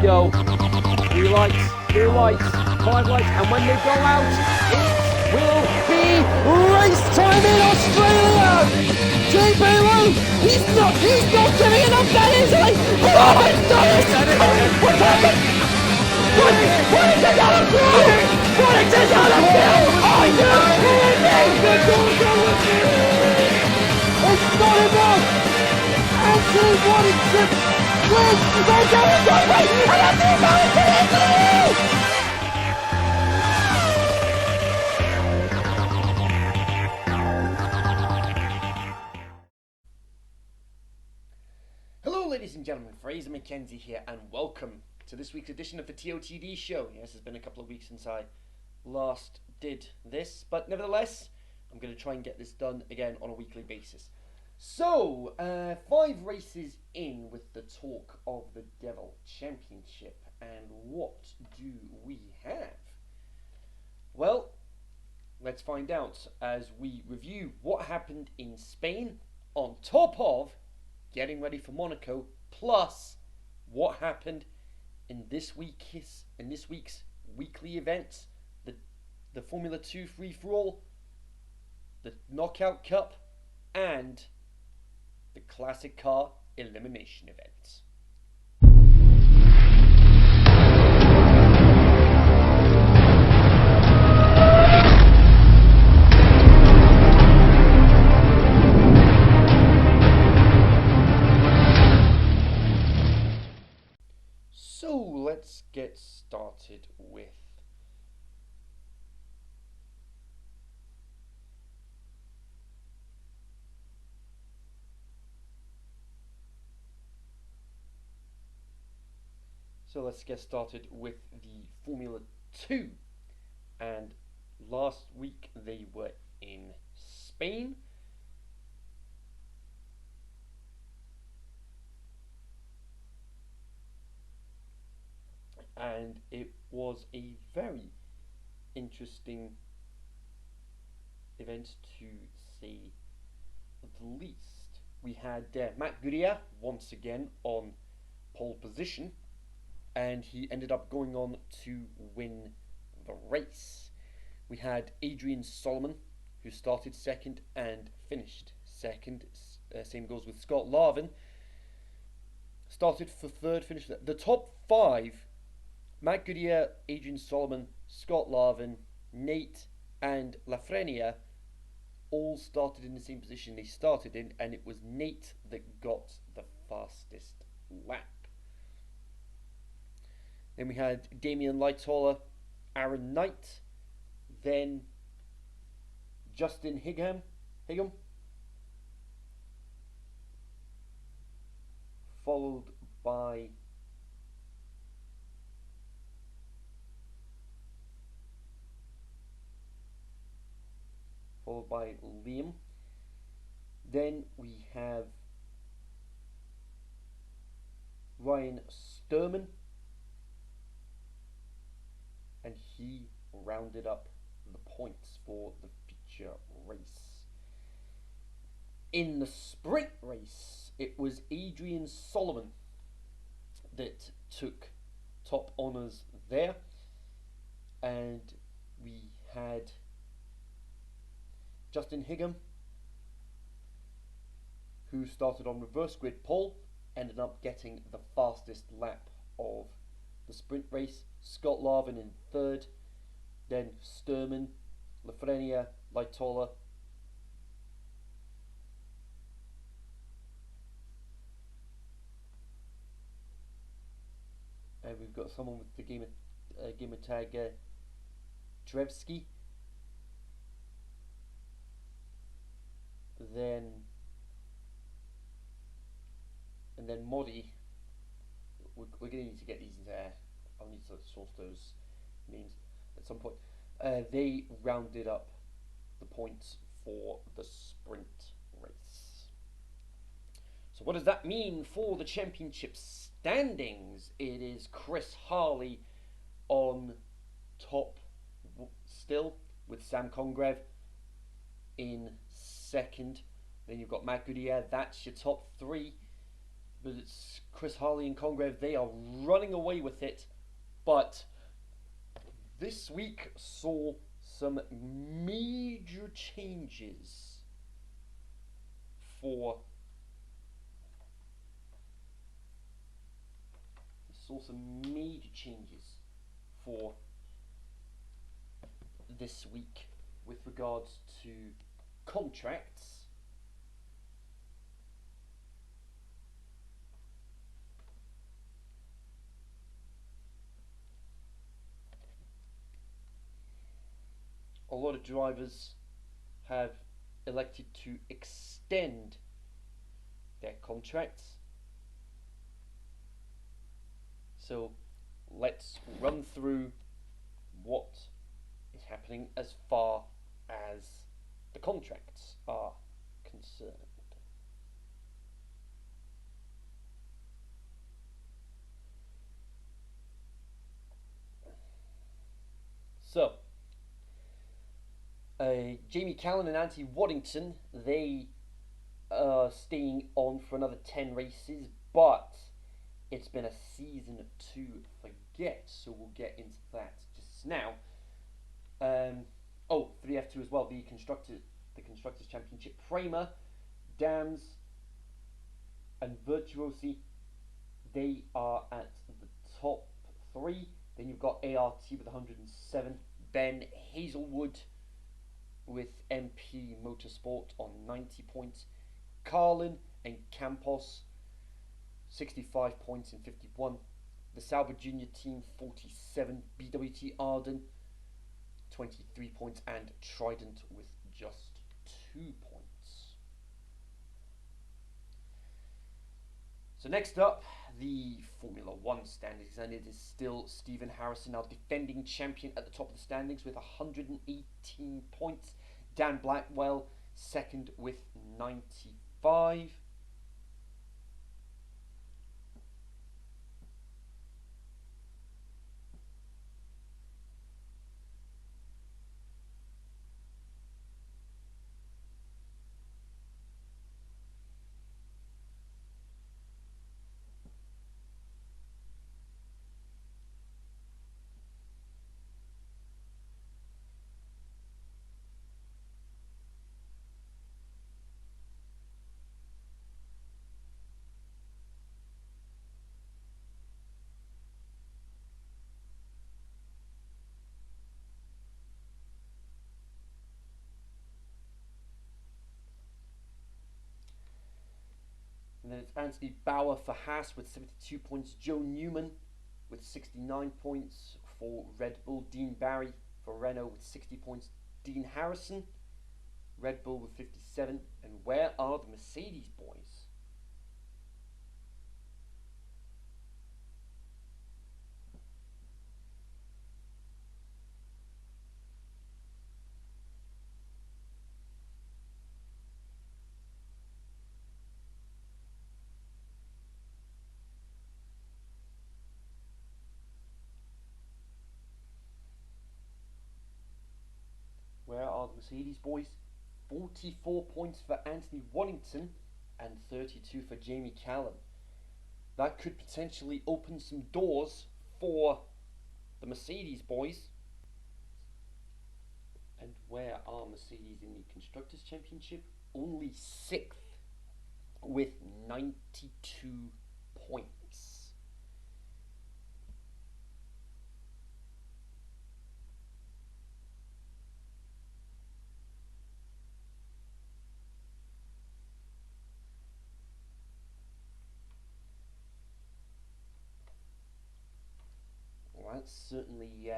go. 3 lights, 2 lights, 5 lights, and when they go out, it will be race time in Australia! JP Lou, he's not giving it up that easily! Oh, it's done it! What's happened? What is it out of field? What is it out of field? Are you kidding me? It's not enough! Anthony Waddington wins! They're going one way, and Anthony Waddington into the wall! Hello ladies and gentlemen, Fraser McKenzie here, and welcome to this week's edition of the TOTD show. Yes, it's been a couple of weeks since I last did this, but nevertheless, I'm going to try and get this done again on a weekly basis. So, 5 races in with the talk of the Devil Championship, and what do we have? Well, let's find out as we review what happened in Spain on top of getting ready for Monaco, plus what happened in this week's weekly events, the Formula 2 free-for-all, the Knockout Cup, and the Classic Car Elimination events. So let's get started with the Formula 2, and last week they were in Spain. And it was a very interesting event, to say the least. We had Matt Goodyear once again on pole position, and he ended up going on to win the race. We had Adrian Solomon, who started second and finished second. Same goes with Scott Larvin. Started for third, finished the top 5. Matt Goodyear, Adrian Solomon, Scott Larvin, Nate, and Lafreniere all started in the same position they started in, and it was Nate that got the fastest lap. Then we had Damien Lightoller, Aaron Knight, then Justin Higham, followed by Liam. Then we have Ryan Sturman, and he rounded up the points for the feature race. In the sprint race, it was Adrian Solomon that took top honours there, and we had Justin Higham, who started on reverse grid pole, ended up getting the fastest lap of the sprint race. Scott Larvin in third, then Sturman, Lafreniere, Lightoller, and we've got someone with the gamer tag Drevsky. And then Modi. We're going to need to get these there. I'll need to source those names at some point. They rounded up the points for the sprint race. So what does that mean for the championship standings? It is Chris Harley on top still, with Sam Congreve in second. Then you've got Matt Goodyear. That's your top 3. but it's Chris Harley and Congreve. They are running away with it. But this week saw some major changes for for this week with regards to contracts. A lot of drivers have elected to extend their contracts. So let's run through what is happening as far as the contracts are concerned. So, Jamie Callan and Anthony Waddington, they are staying on for another 10 races, but it's been a season to forget, so we'll get into that just now. For the F2 as well, the Constructors Championship, Prema, Dams, and Virtuosi, they are at the top 3. Then you've got ART with 107, Ben Hazelwood with MP Motorsport on 90 points, Carlin and Campos 65 points and 51. The Sauber Junior team 47, BWT Arden 23 points, and Trident with just 2 points. So next up, the Formula One standings, and it is still Stephen Harrison, our defending champion, at the top of the standings with 118 points. Dan Blackwell second with 95. And then it's Anthony Bauer for Haas with 72 points. Joe Newman with 69 points for Red Bull. Dean Barry for Renault with 60 points. Dean Harrison, Red Bull with 57. And where are the Mercedes boys? Where are the Mercedes boys? 44 points for Anthony Waddington and 32 for Jamie Callan. That could potentially open some doors for the Mercedes boys. And where are Mercedes in the Constructors' Championship? Only 6th with 92 points. Well, that's certainly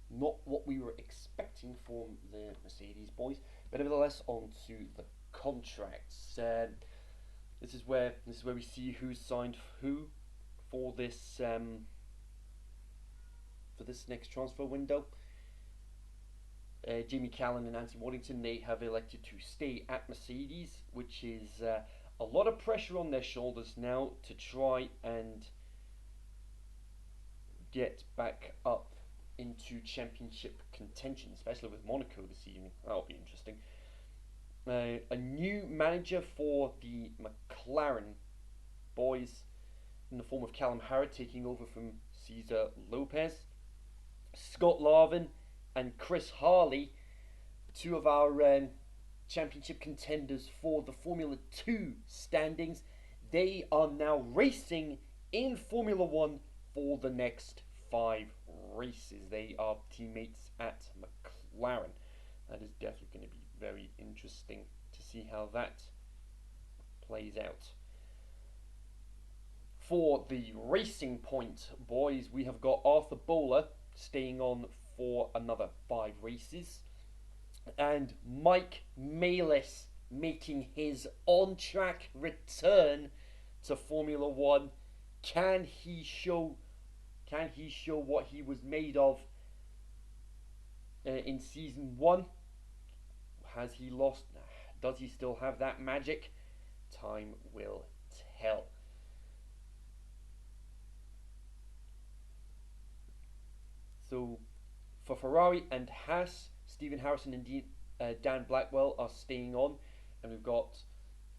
not what we were expecting from the Mercedes boys, but nevertheless, on to the contracts. This is where we see who's signed who for this next transfer window. Jamie Callan and Anthony Waddington, they have elected to stay at Mercedes, which is a lot of pressure on their shoulders now to try and get back up into championship contention, especially with Monaco this evening. That'll be interesting. A new manager for the McLaren boys. in the form of Callum Harrod taking over from Cesar Lopez. Scott Larvin and Chris Harley, two of our championship contenders for the Formula 2 standings, they are now racing in Formula 1 for the next 5 races. They are teammates at McLaren. That is definitely going to be very interesting to see how that plays out. For the Racing Point boys, we have got Arthur Bowler staying on for another 5 races, and Mike Maylis making his on-track return to Formula 1. Can he show what he was made of in season 1? Has he lost? Does he still have that magic? Time will tell. So for Ferrari and Haas, Stephen Harrison and Dan Blackwell are staying on, and we've got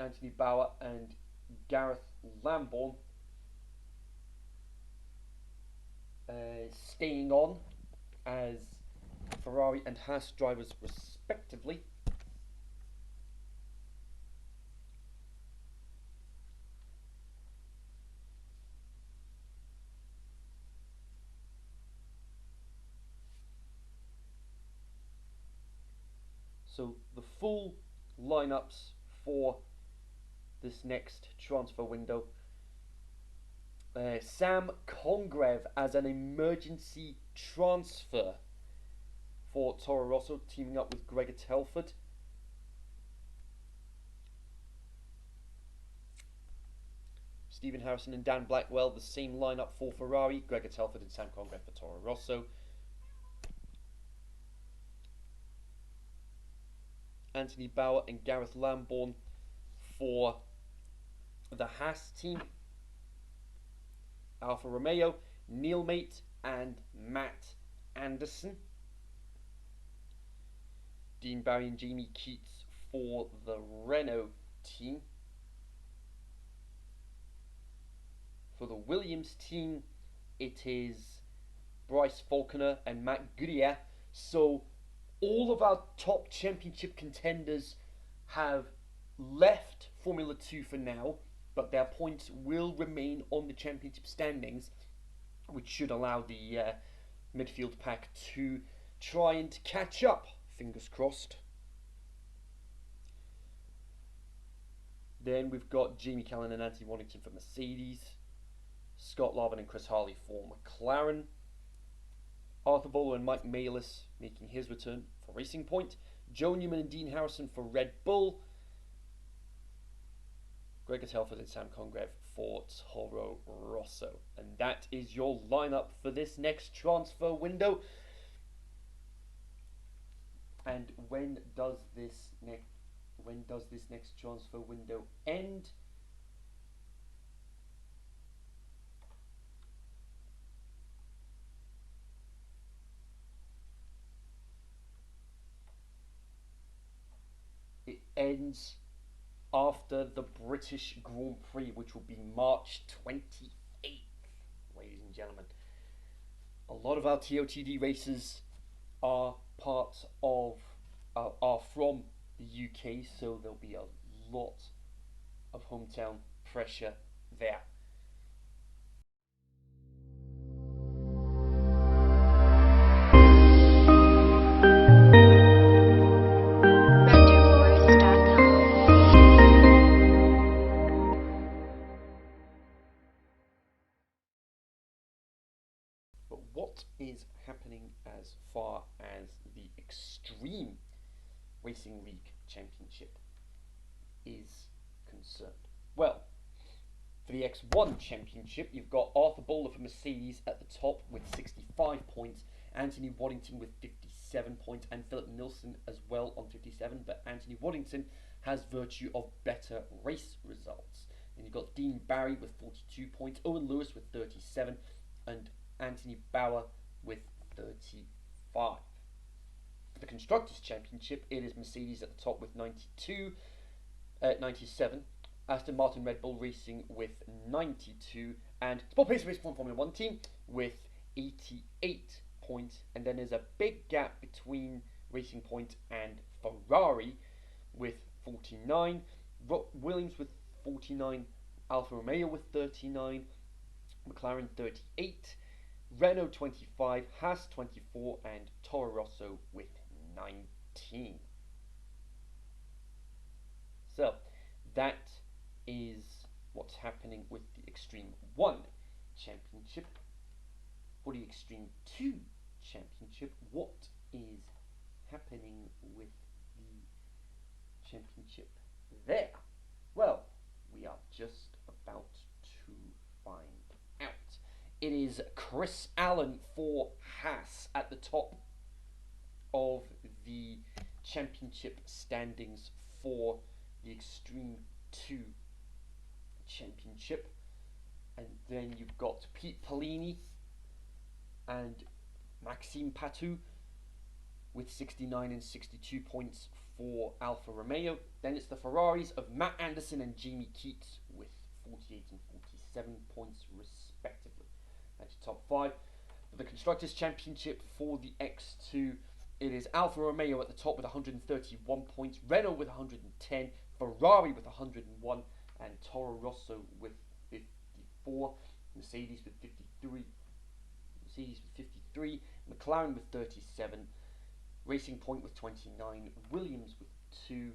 Anthony Bauer and Gareth Lambourne staying on as Ferrari and Haas drivers respectively. So the full lineups for this next transfer window. Sam Congreve as an emergency transfer for Toro Rosso, teaming up with Gregor Telford. Stephen Harrison and Dan Blackwell, the same lineup for Ferrari, Gregor Telford and Sam Congreve for Toro Rosso. Anthony Bauer and Gareth Lambourne for the Haas team. Alfa Romeo, Neil Mate and Matt Anderson. Dean Barry and Jamie Keats for the Renault team. For the Williams team, it is Bryce Falconer and Matt Goodyear. So all of our top championship contenders have left Formula 2 for now, but their points will remain on the championship standings, which should allow the midfield pack to try and catch up. Fingers crossed. Then we've got Jamie Callan and Anthony Waddington for Mercedes, Scott Larvin and Chris Harley for McLaren, Arthur Bowler and Mike Maylis making his return for Racing Point, Joe Newman and Dean Harrison for Red Bull, Gregor Telford and Sam Congreve for Toro Rosso. And that is your lineup for this next transfer window. And when does this next transfer window end? It ends after the British Grand Prix, which will be March 28th, ladies and gentlemen. A lot of our TOTD races are from the UK, so there'll be a lot of hometown pressure there. But what is happening as far as the Extreme Racing League Championship is concerned? Well, for the X1 Championship, you've got Arthur Bowler for Mercedes at the top with 65 points, Anthony Waddington with 57 points, and Philip Nilsson as well on 57, but Anthony Waddington has virtue of better race results. Then you've got Dean Barry with 42 points, Owen Lewis with 37, and Anthony Bauer with 35. For the Constructors' Championship, it is Mercedes at the top with 97, Aston Martin Red Bull Racing with 92, And Sport Pace Race Formula 1 team with 88 points. And then there's a big gap between Racing Point and Ferrari with 49. Williams with 49. Alfa Romeo with 39. McLaren 38. Renault 25. Haas 24. And Toro Rosso with 19. So that is what's happening with the Extreme 1 Championship. For the Extreme 2 Championship, what is happening with the championship there? Well, we are just about to find out. It is Chris Allen for Haas at the top of the championship standings for the Extreme 2 Championship. And then you've got Pete Polini and Maxime Patou with 69 and 62 points for Alfa Romeo. Then it's the Ferraris of Matt Anderson and Jamie Keats with 48 and 47 points respectively. That's your top 5. For the Constructors' Championship for the X2, it is Alfa Romeo at the top with 131 points, Renault with 110, Ferrari with 101, and Toro Rosso with 54, Mercedes with 53, McLaren with 37, Racing Point with 29, Williams with 2,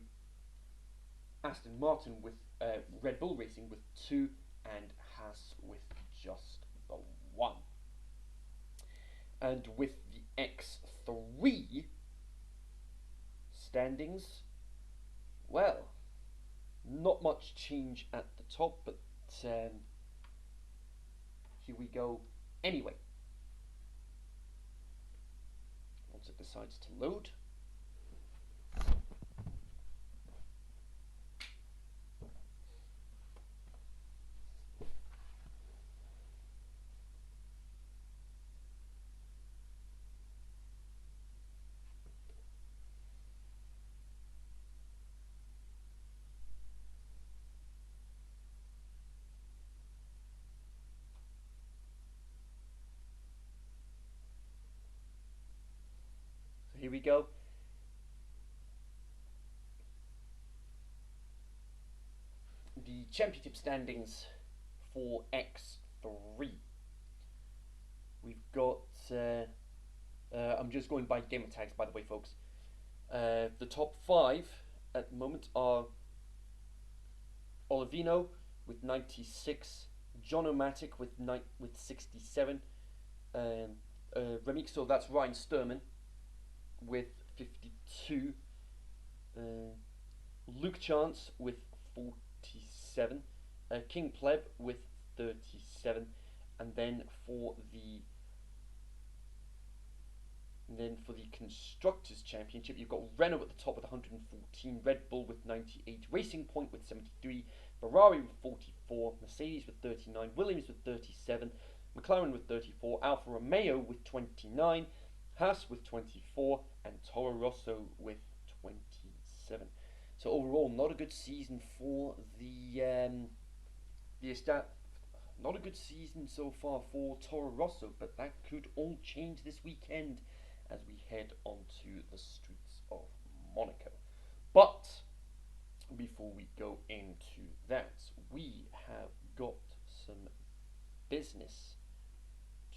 Aston Martin with Red Bull Racing with 2, and Haas with just the 1. And with the X3 standings, well, not much change at the top, but here we go anyway. Once it decides to load. Here we go. The championship standings for X3. We've got, I'm just going by gamer tags, by the way, folks. The top 5 at the moment are Olivino with 96, John O'Matic with 67, Remixo, that's Ryan Sturman, with 52, Luke Chance with 47, King Pleb with 37, and then for the Constructors' Championship, you've got Renault at the top with 114, Red Bull with 98, Racing Point with 73, Ferrari with 44, Mercedes with 39, Williams with 37, McLaren with 34, Alfa Romeo with 29, Haas with 24, and Toro Rosso with 27. So overall, not a good season for not a good season so far for Toro Rosso, but that could all change this weekend as we head onto the streets of Monaco. But before we go into that, we have got some business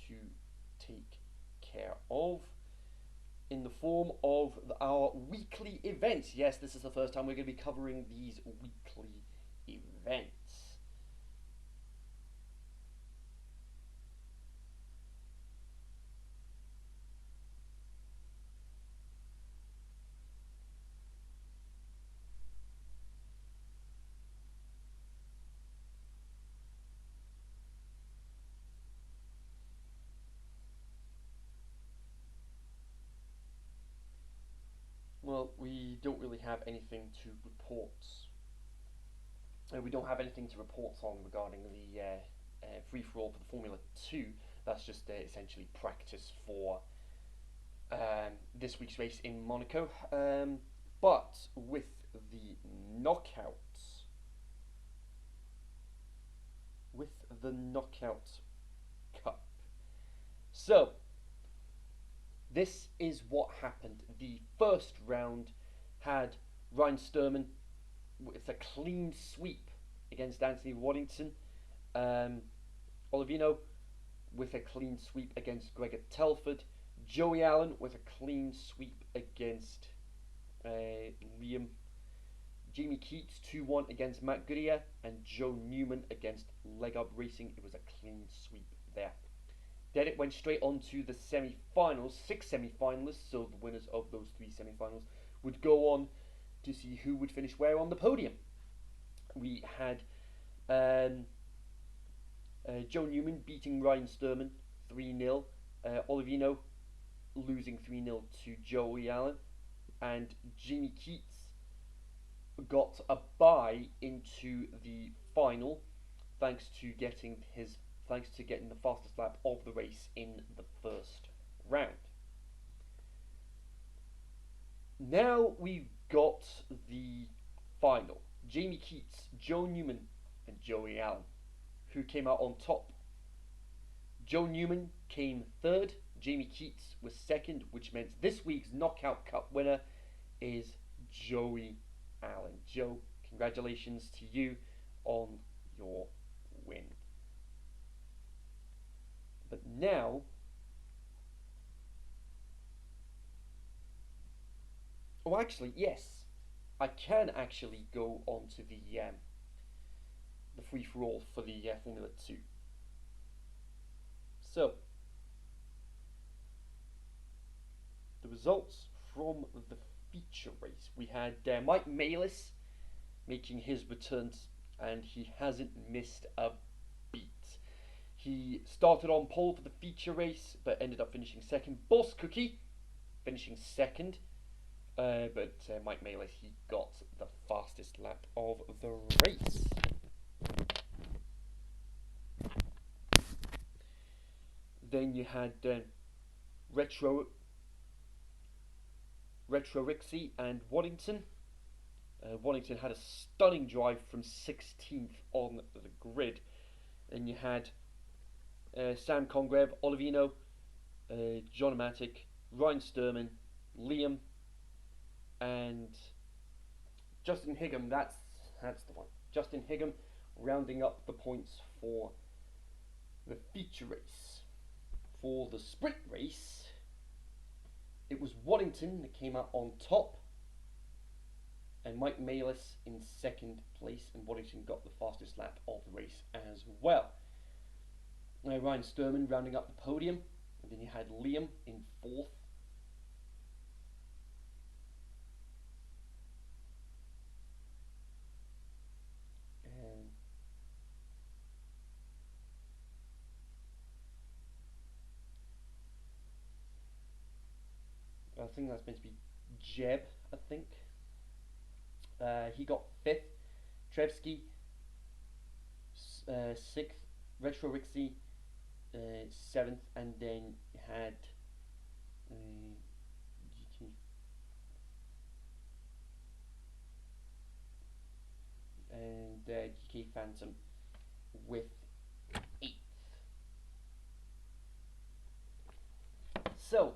to take care of in the form of our weekly events. Yes, this is the first time we're going to be covering these weekly events. Well, we don't really have anything to report. We don't have anything to report on regarding the free-for-all for the Formula 2. That's just essentially practice for this week's race in Monaco. But with the knockouts, the Knockout Cup. So, this is what happened. The first round had Ryan Sturman with a clean sweep against Anthony Waddington. Olivino with a clean sweep against Gregor Telford. Joey Allen with a clean sweep against Liam. Jamie Keats 2-1 against Matt Goodyear, and Joe Newman against Leg Up Racing. It was a clean sweep there. Then it went straight on to the semi-finals, 6 semi-finalists, so the winners of those 3 semi-finals would go on to see who would finish where on the podium. We had Joe Newman beating Ryan Sturman 3-0, Olivino losing 3-0 to Joey Allen, and Jamie Keats got a bye into the final thanks to getting the fastest lap of the race in the first round. Now we've got the final. Jamie Keats, Joe Newman, and Joey Allen. Who came out on top? Joe Newman came third. Jamie Keats was second, which meant this week's Knockout Cup winner is Joey Allen. Joe, congratulations to you on your win. But now, oh, actually, yes, I can actually go on to the free-for-all for the Formula 2. So, the results from the feature race. We had Mike Malis making his returns, and he hasn't missed a beat. He started on pole for the feature race, but ended up finishing second. Boss Cookie finishing second, but Mike Malis, he got the fastest lap of the race. Then you had Retro Rixie and Waddington. Waddington had a stunning drive from 16th on the grid. And you had Sam Congreve, Olivino, John Matic, Ryan Sturman, Liam, and Justin Higham. That's the one. Justin Higham rounding up the points for the feature race. For the sprint race, it was Waddington that came out on top, and Mike Malis in second place, and Waddington got the fastest lap of the race as well. Ryan Sturman rounding up the podium, and then you had Liam in fourth. I think that's meant to be Jeb, I think. He got fifth. Trevsky, sixth. Retro Rixie, seventh. And then you had GT. And GK Phantom with eighth. So,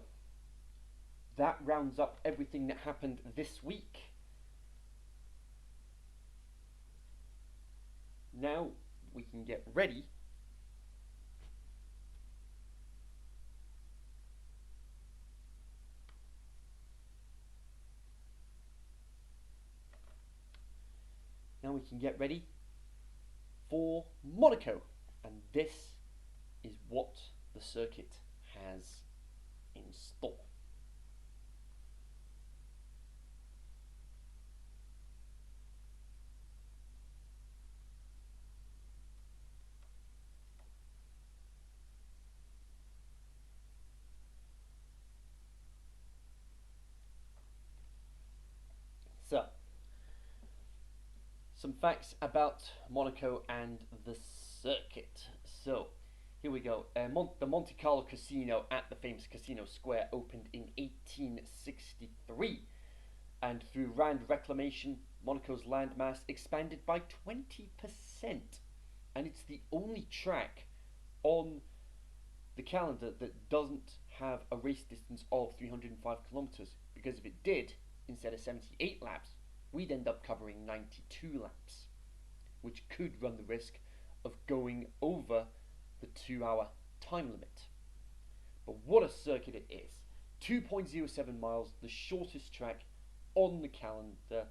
that rounds up everything that happened this week. Now we can get ready for Monaco, and this is what the circuit has in store. So, some facts about Monaco and the circuit. So, here we go. The Monte Carlo Casino at the famous Casino Square opened in 1863. And through land reclamation, Monaco's landmass expanded by 20%. and it's the only track on the calendar that doesn't have a race distance of 305 kilometers, because if it did, instead of 78 laps, we'd end up covering 92 laps, which could run the risk of going over the 2 hour time limit. But what a circuit it is. 2.07 miles, the shortest track on the calendar,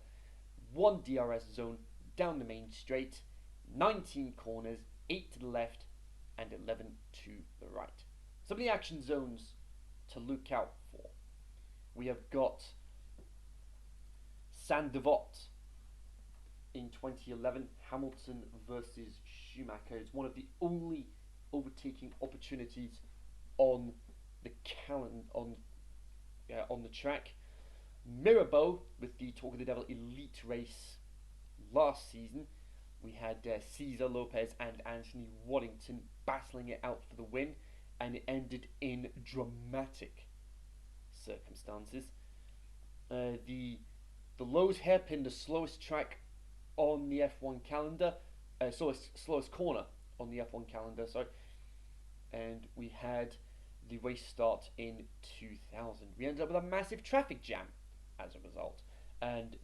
1 DRS zone down the main straight, 19 corners, 8 to the left and 11 to the right. Some of the action zones to look out for. We have got Saint-Devote in 2011, Hamilton versus Schumacher. It's one of the only overtaking opportunities on the on the track. Mirabeau with the Talk of the Devil Elite race last season. We had Cesar Lopez and Anthony Waddington battling it out for the win, and it ended in dramatic circumstances. The Lowe's hairpin, the slowest track on the F1 calendar, slowest corner on the F1 calendar, sorry. And we had the race start in 2000. We ended up with a massive traffic jam as a result. And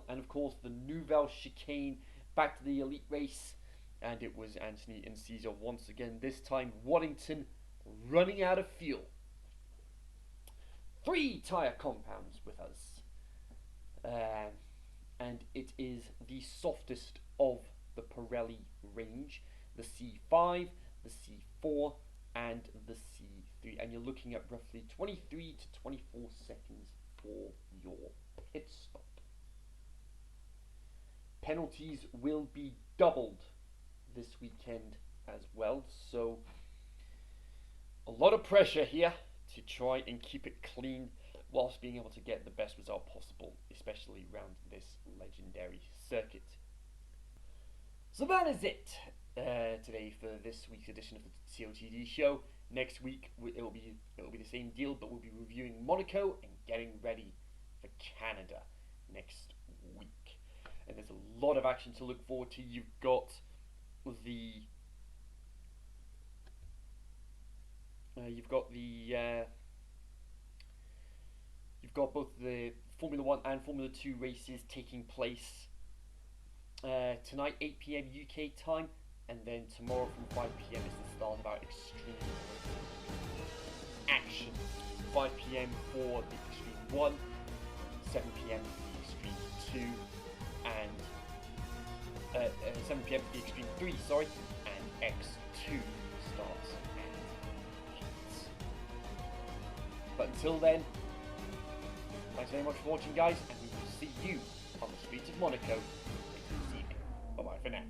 of course, the Nouvelle chicane back to the elite race. And it was Anthony and Cesar once again, this time Waddington running out of fuel. 3 tyre compounds with us. And it is the softest of the Pirelli range. The C5, the C4, and the C3. And you're looking at roughly 23 to 24 seconds for your pit stop. Penalties will be doubled this weekend as well, so a lot of pressure here to try and keep it clean whilst being able to get the best result possible, especially around this legendary circuit. So that is it today for this week's edition of the TOTD show. Next week it'll be the same deal, but we'll be reviewing Monaco and getting ready for Canada next week. And there's a lot of action to look forward to. You've got both the Formula 1 and Formula 2 races taking place tonight, 8 PM UK time, and then tomorrow from 5 PM is the start of our Extreme action. 5 PM for the Extreme 1, 7 PM for the Extreme 2, and 7 PM for the Extreme 3, sorry, and X2 starts at 8. But until then, thanks very much for watching, guys, and we will see you on the streets of Monaco later this evening. Bye bye for now.